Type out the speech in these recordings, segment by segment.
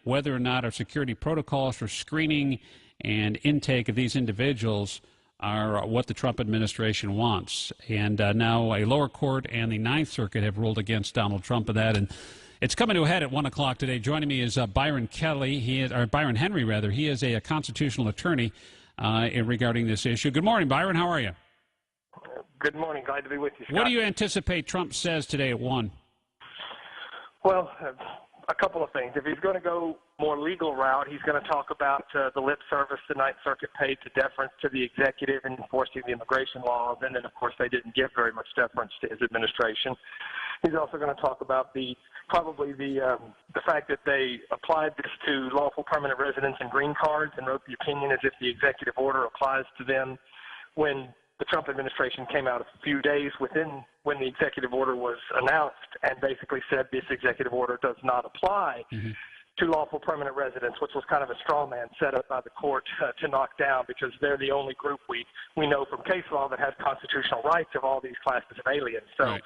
whether or not our security protocols for screening and intake of these individuals are what the Trump administration wants. And now a lower court and the Ninth Circuit have ruled against Donald Trump of that. And it's coming to a head at 1 o'clock today. Joining me is Byron Henry, rather. He is a constitutional attorney regarding this issue. Good morning, Byron. How are you? Good morning. Glad to be with you, Scott. What do you anticipate Trump says today at 1? Well, a couple of things. If he's going to go more legal route, he's going to talk about the lip service the Ninth Circuit paid to deference to the executive in enforcing the immigration laws, and then, of course, they didn't give very much deference to his administration. He's also going to talk about the fact that they applied this to lawful permanent residents and green cards and wrote the opinion as if the executive order applies to them when the Trump administration came out a few days within when the executive order was announced and basically said this executive order does not apply to lawful permanent residents, which was kind of a straw man set up by the court to knock down because they're the only group we know from case law that has constitutional rights of all these classes of aliens. So right.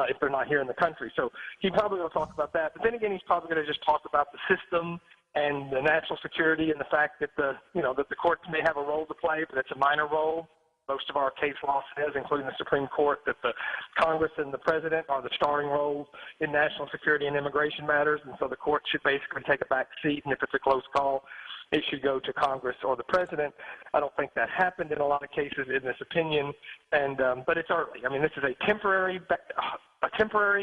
If they're not here in the country. So he probably will talk about that. But then again, he's probably going to just talk about the system and the national security and the fact that that the courts may have a role to play, but it's a minor role. Most of our case law says, including the Supreme Court, that the Congress and the President are the starring roles in national security and immigration matters, and so the court should basically take a back seat, and if it's a close call, it should go to Congress or the President. I don't think that happened in a lot of cases in this opinion, and but it's early. I mean, this is a temporary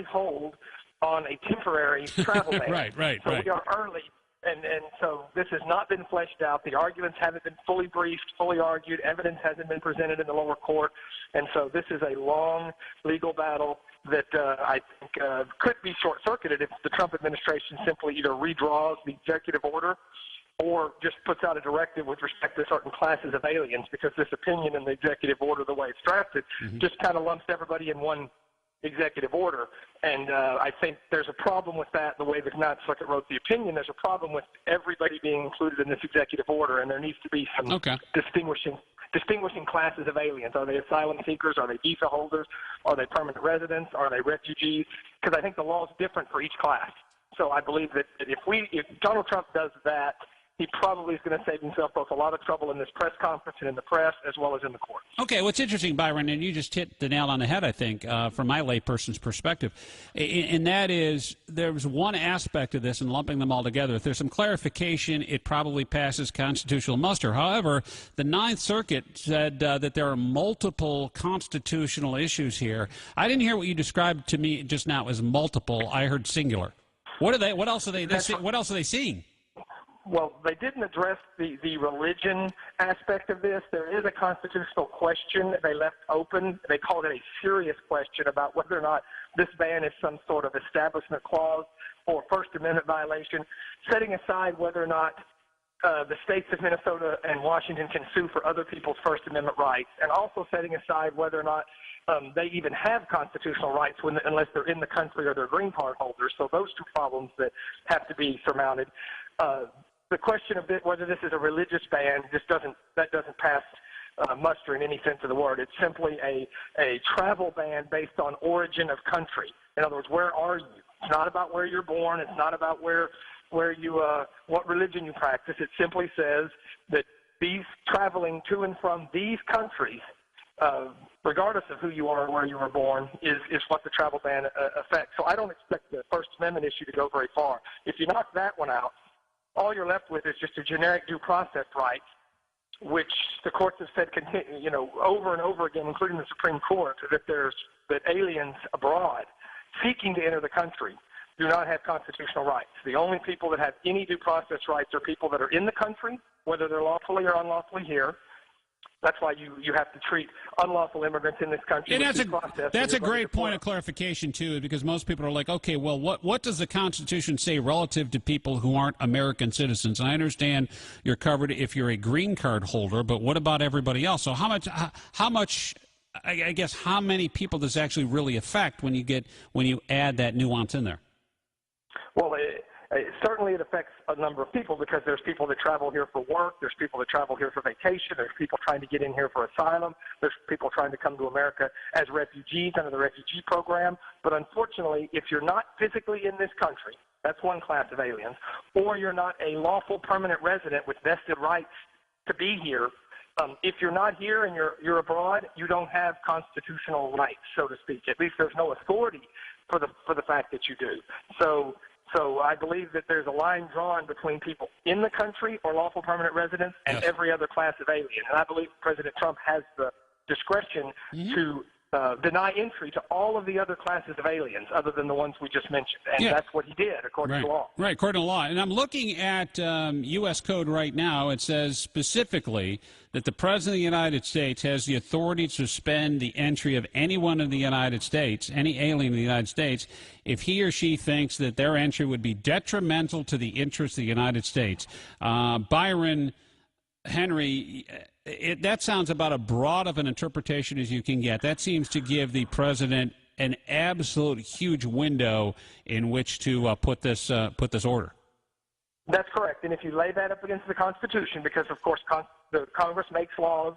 hold on a temporary travel ban. Right. We are early. And so this has not been fleshed out. The arguments haven't been fully briefed, fully argued. Evidence hasn't been presented in the lower court. And so this is a long legal battle that I think could be short-circuited if the Trump administration simply either redraws the executive order or just puts out a directive with respect to certain classes of aliens, because this opinion in the executive order, the way it's drafted, just kind of lumps everybody in one executive order, and I think there's a problem with that. The way the Ninth Circuit wrote the opinion, there's a problem with everybody being included in this executive order, and there needs to be some distinguishing classes of aliens. Are they asylum seekers? Are they visa holders? Are they permanent residents? Are they refugees? Because I think the law is different for each class. So I believe that if Donald Trump does that, he probably is going to save himself both a lot of trouble in this press conference and in the press as well as in the court. Okay, what's interesting, Byron, and you just hit the nail on the head, I think, from my layperson's perspective, and that is there's one aspect of this and lumping them all together. If there's some clarification, it probably passes constitutional muster. However, the Ninth Circuit said that there are multiple constitutional issues here. I didn't hear what you described to me just now as multiple. I heard singular. What else are they seeing? Well, they didn't address the religion aspect of this. There is a constitutional question that they left open. They called it a serious question about whether or not this ban is some sort of establishment clause or First Amendment violation, setting aside whether or not the states of Minnesota and Washington can sue for other people's First Amendment rights, and also setting aside whether or not they even have constitutional rights unless they're in the country or they're green card holders. So those two problems that have to be surmounted. The question of whether this is a religious ban doesn't pass muster in any sense of the word. It's simply a travel ban based on origin of country. In other words, where are you? It's not about where you're born. It's not about where you what religion you practice. It simply says that these traveling to and from these countries, regardless of who you are or where you were born, is what the travel ban affects. So I don't expect the First Amendment issue to go very far. If you knock that one out, all you're left with is just a generic due process right, which the courts have said over and over again, including the Supreme Court, that aliens abroad seeking to enter the country do not have constitutional rights. The only people that have any due process rights are people that are in the country, whether they're lawfully or unlawfully here. That's why you have to treat unlawful immigrants in this country. And that's a great point of clarification, too, because most people are like, okay, well, what does the Constitution say relative to people who aren't American citizens? And I understand you're covered if you're a green card holder, but what about everybody else? So how much, I guess, how many people does it actually really affect when you add that nuance in there? Well, Certainly it affects a number of people because there's people that travel here for work, there's people that travel here for vacation, there's people trying to get in here for asylum, there's people trying to come to America as refugees under the refugee program. But unfortunately, if you're not physically in this country, that's one class of aliens, or you're not a lawful permanent resident with vested rights to be here, if you're not here and you're abroad, you don't have constitutional rights, so to speak. At least there's no authority for the fact that you do. So I believe that there's a line drawn between people in the country or lawful permanent residents and every other class of alien. And I believe President Trump has the discretion to deny entry to all of the other classes of aliens other than the ones we just mentioned. And that's what he did, according to law. Right, according to law. And I'm looking at U.S. Code right now. It says specifically that the President of the United States has the authority to suspend the entry of anyone in the United States, any alien in the United States, if he or she thinks that their entry would be detrimental to the interests of the United States. Byron, Henry, that sounds about as broad of an interpretation as you can get. That seems to give the president an absolute huge window in which to put this order. That's correct. And if you lay that up against the Constitution, because, of course, the Congress makes laws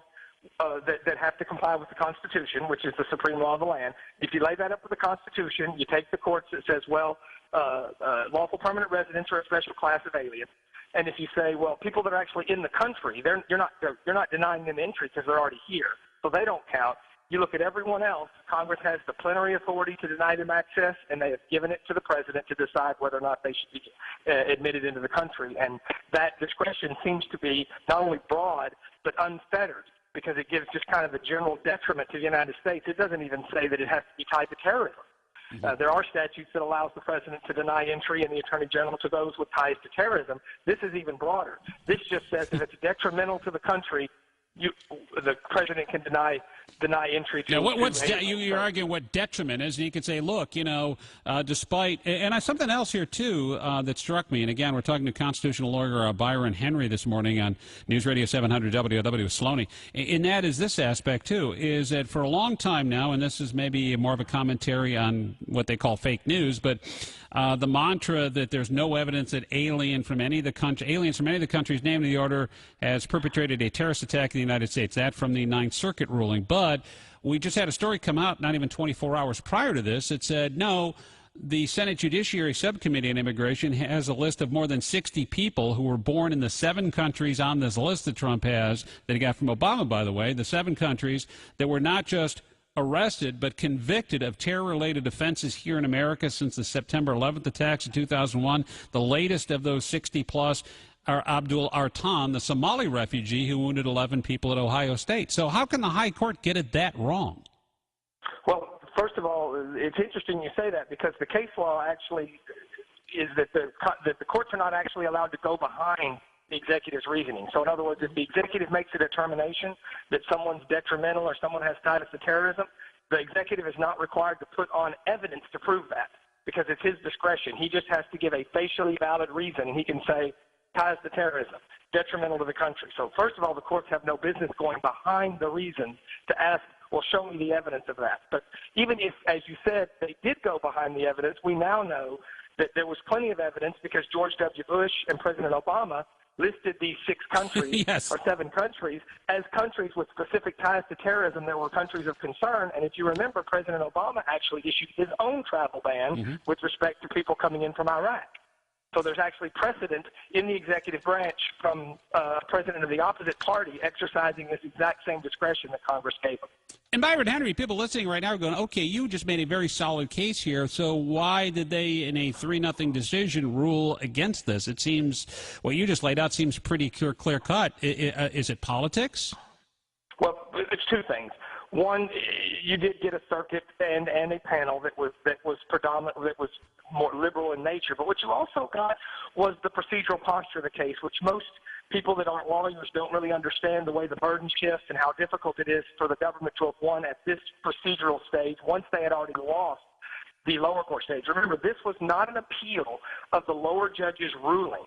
that have to comply with the Constitution, which is the supreme law of the land. If you lay that up with the Constitution, you take the courts that says, well, lawful permanent residents are a special class of aliens. And if you say, well, people that are actually in the country, you're not denying them entry because they're already here, so they don't count. You look at everyone else, Congress has the plenary authority to deny them access, and they have given it to the president to decide whether or not they should be admitted into the country. And that discretion seems to be not only broad, but unfettered, because it gives just kind of a general detriment to the United States. It doesn't even say that it has to be tied to terrorism. There are statutes that allows the president to deny entry and the attorney general to those with ties to terrorism. This is even broader. This just says if it's detrimental to the country, the president can deny entry to. Now, you're arguing what detriment is, and you could say, look, despite, and something else here too that struck me, and again, we're talking to constitutional lawyer Byron Henry this morning on News Radio 700 WOW Sloaney, and that is this aspect too, is that for a long time now, and this is maybe more of a commentary on what they call fake news, but the mantra that there's no evidence that aliens from any of the countries named in the order has perpetrated a terrorist attack in the United States. That from the Ninth Circuit ruling. But we just had a story come out not even 24 hours prior to this. It said, no, the Senate Judiciary Subcommittee on Immigration has a list of more than 60 people who were born in the 7 countries on this list that Trump has, that he got from Obama, by the way, the 7 countries that were not just arrested but convicted of terror-related offenses here in America since the September 11th attacks in 2001. The latest of those 60-plus are Abdul Artan, the Somali refugee who wounded 11 people at Ohio State. So how can the high court get it that wrong? Well, first of all, it's interesting you say that because the case law actually is that the courts are not actually allowed to go behind the executive's reasoning. So in other words, if the executive makes a determination that someone's detrimental or someone has ties to terrorism, the executive is not required to put on evidence to prove that because it's his discretion. He just has to give a facially valid reason, and he can say ties to terrorism, detrimental to the country. So first of all, the courts have no business going behind the reason to ask, well, show me the evidence of that. But even if, as you said, they did go behind the evidence, we now know that there was plenty of evidence because George W. Bush and President Obama listed these 6 countries or 7 countries as countries with specific ties to terrorism that were countries of concern. And if you remember, President Obama actually issued his own travel ban with respect to people coming in from Iraq. So there's actually precedent in the executive branch from a president of the opposite party exercising this exact same discretion that Congress gave him. And Byron Henry, people listening right now are going, okay, you just made a very solid case here, so why did they, in a 3-0 decision, rule against this? It seems, what you just laid out seems pretty clear-cut. Is it politics? Well, it's 2 things. One, you did get a circuit and a panel that was predominant, that was more liberal in nature. But what you also got was the procedural posture of the case, which most people that aren't lawyers don't really understand the way the burden shifts and how difficult it is for the government to have won at this procedural stage once they had already lost the lower court stage. Remember, this was not an appeal of the lower judge's ruling.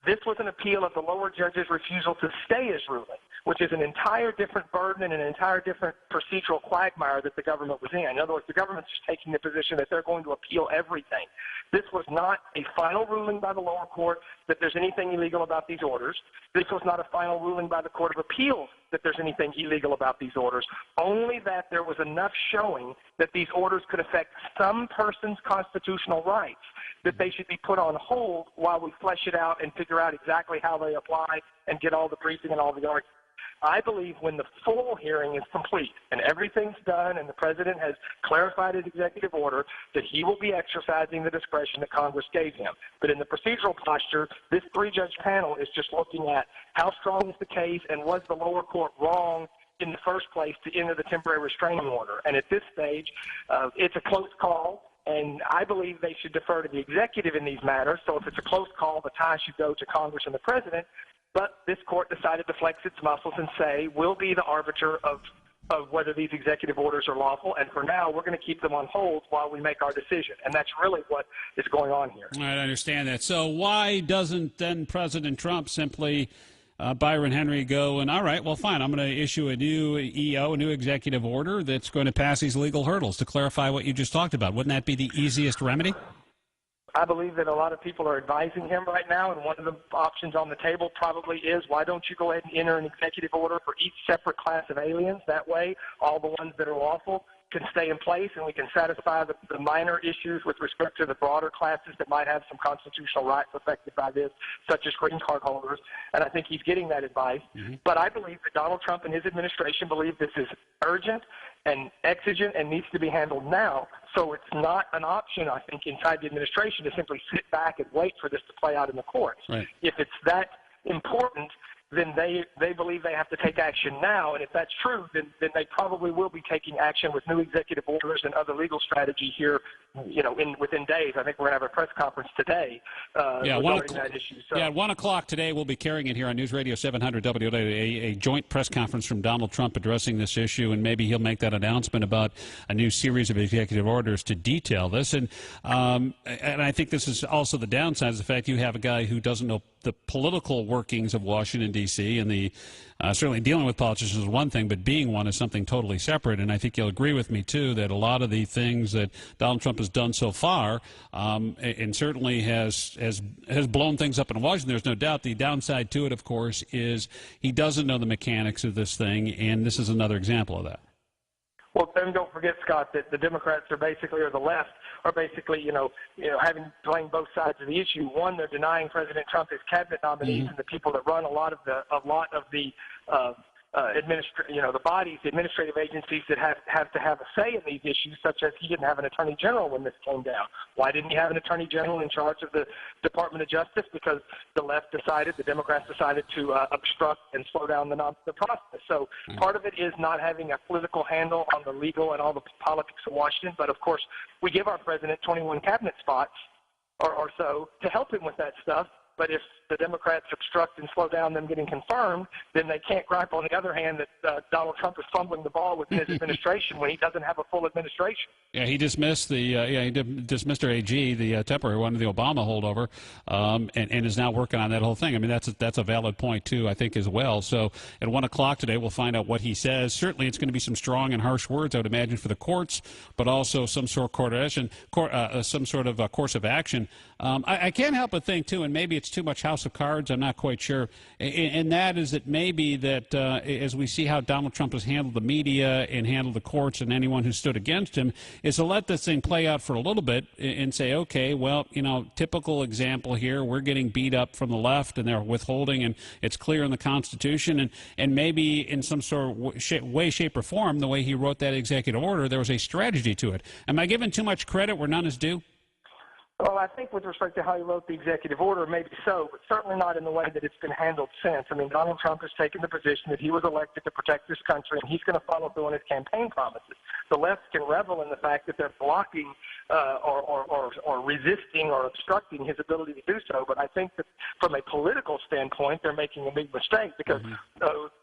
This was an appeal of the lower judge's refusal to stay his ruling. which is an entire different burden and an entire different procedural quagmire that the government was in. In other words, the government's just taking the position that they're going to appeal everything. This was not a final ruling by the lower court that there's anything illegal about these orders. This was not a final ruling by the Court of Appeals that there's anything illegal about these orders, only that there was enough showing that these orders could affect some person's constitutional rights, that they should be put on hold while we flesh it out and figure out exactly how they apply and get all the briefing and all the arguments. I believe when the full hearing is complete and everything's done and the president has clarified his executive order, that he will be exercising the discretion that Congress gave him. But in the procedural posture, this three-judge panel is just looking at how strong is the case and was the lower court wrong in the first place to enter the temporary restraining order. And at this stage, it's a close call. And I believe they should defer to the executive in these matters. So if it's a close call, the tie should go to Congress and the president. But this court decided to flex its muscles and say, we'll be the arbiter of whether these executive orders are lawful. And for now, we're going to keep them on hold while we make our decision. And that's really what is going on here. I understand that. So why doesn't then President Trump simply, Byron Henry, go and, all right, well, fine, I'm going to issue a new EO, a new executive order that's going to pass these legal hurdles to clarify what you just talked about? Wouldn't that be the easiest remedy? I believe that a lot of people are advising him right now, and one of the options on the table probably is, why don't you go ahead and enter an executive order for each separate class of aliens? That way, all the ones that are lawful can stay in place, and we can satisfy the minor issues with respect to the broader classes that might have some constitutional rights affected by this, such as green card holders. And I think he's getting that advice. But I believe that Donald Trump and his administration believe this is urgent and exigent and needs to be handled now. So it's not an option, I think, inside the administration to simply sit back and wait for this to play out in the courts. Right. If it's that important, then they believe they have to take action now. And if that's true, then they probably will be taking action with new executive orders and other legal strategy here, within days. I think we're going to have a press conference today regarding that issue. So. Yeah, at 1 o'clock today, we'll be carrying it here on News Radio 700 WLA, a joint press conference from Donald Trump addressing this issue, and maybe he'll make that announcement about a new series of executive orders to detail this. And I think this is also the downside, is the fact you have a guy who doesn't know the political workings of Washington, D.C., and the certainly dealing with politicians is one thing, but being one is something totally separate. And I think you'll agree with me, too, that a lot of the things that Donald Trump has done so far and certainly has blown things up in Washington, there's no doubt. The downside to it, of course, is he doesn't know the mechanics of this thing, and this is another example of that. Well, then don't forget, Scott, that the Democrats are basically, or the left, are basically, playing both sides of the issue. One, they're denying President Trump his cabinet nominees and the people that run a lot of the the bodies, the administrative agencies that have to have a say in these issues, such as he didn't have an attorney general when this came down. Why didn't he have an attorney general in charge of the Department of Justice? Because the Democrats decided to obstruct and slow down the process. So part of it is not having a political handle on the legal and all the politics of Washington. But of course, we give our president 21 cabinet spots or so to help him with that stuff. But if the Democrats obstruct and slow down them getting confirmed, then they can't gripe, on the other hand, that Donald Trump is fumbling the ball within his administration when he doesn't have a full administration. Yeah, he dismissed he dismissed our AG, the temporary one, the Obama holdover, and is now working on that whole thing. I mean, that's a valid point too, I think, as well. So at 1 o'clock today, we'll find out what he says. Certainly, it's going to be some strong and harsh words, I would imagine, for the courts, but also some sort of course of action. I can't help but think too, and maybe it's too much House of Cards, I'm not quite sure, and that is that maybe that as we see how Donald Trump has handled the media and handled the courts and anyone who stood against him, is to let this thing play out for a little bit and say, okay, well, typical example here, we're getting beat up from the left and they're withholding, and it's clear in the Constitution, and maybe in some sort of way, shape, or form, the way he wrote that executive order, there was a strategy to it. Am I giving too much credit where none is due? Well, I think with respect to how he wrote the executive order, maybe so, but certainly not in the way that it's been handled since. I mean, Donald Trump has taken the position that he was elected to protect this country, and he's going to follow through on his campaign promises. The left can revel in the fact that they're blocking or resisting or obstructing his ability to do so, but I think that from a political standpoint, they're making a big mistake because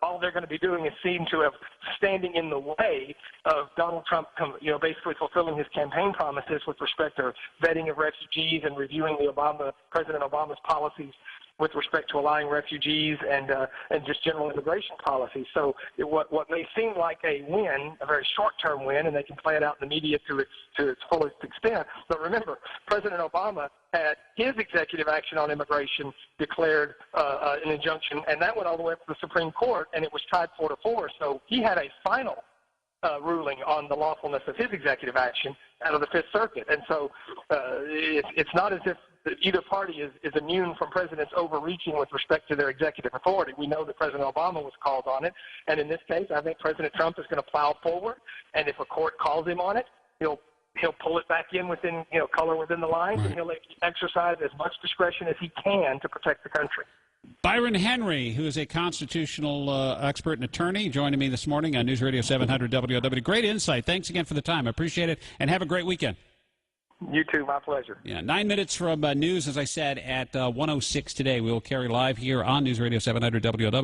all they're going to be doing is seem to have standing in the way of Donald Trump, basically fulfilling his campaign promises with respect to vetting of refugees and reviewing President Obama's policies with respect to allowing refugees and just general immigration policy. So what may seem like a win, a very short-term win, and they can play it out in the media to its fullest extent. But remember, President Obama had his executive action on immigration declared an injunction, and that went all the way up to the Supreme Court, and it was tied 4-4. So he had a final ruling on the lawfulness of his executive action out of the Fifth Circuit. And so it's not as if either party is immune from presidents overreaching with respect to their executive authority. We know that President Obama was called on it, and in this case, I think President Trump is going to plow forward, and if a court calls him on it, he'll pull it back in within, color within the lines, right, and he'll exercise as much discretion as he can to protect the country. Byron Henry, who is a constitutional expert and attorney, joining me this morning on News Radio 700 WOW. Great insight. Thanks again for the time. I appreciate it, and have a great weekend. You too. My pleasure. Yeah, 9 minutes from news, as I said, at 1:06 today. We will carry live here on News Radio 700 WOW.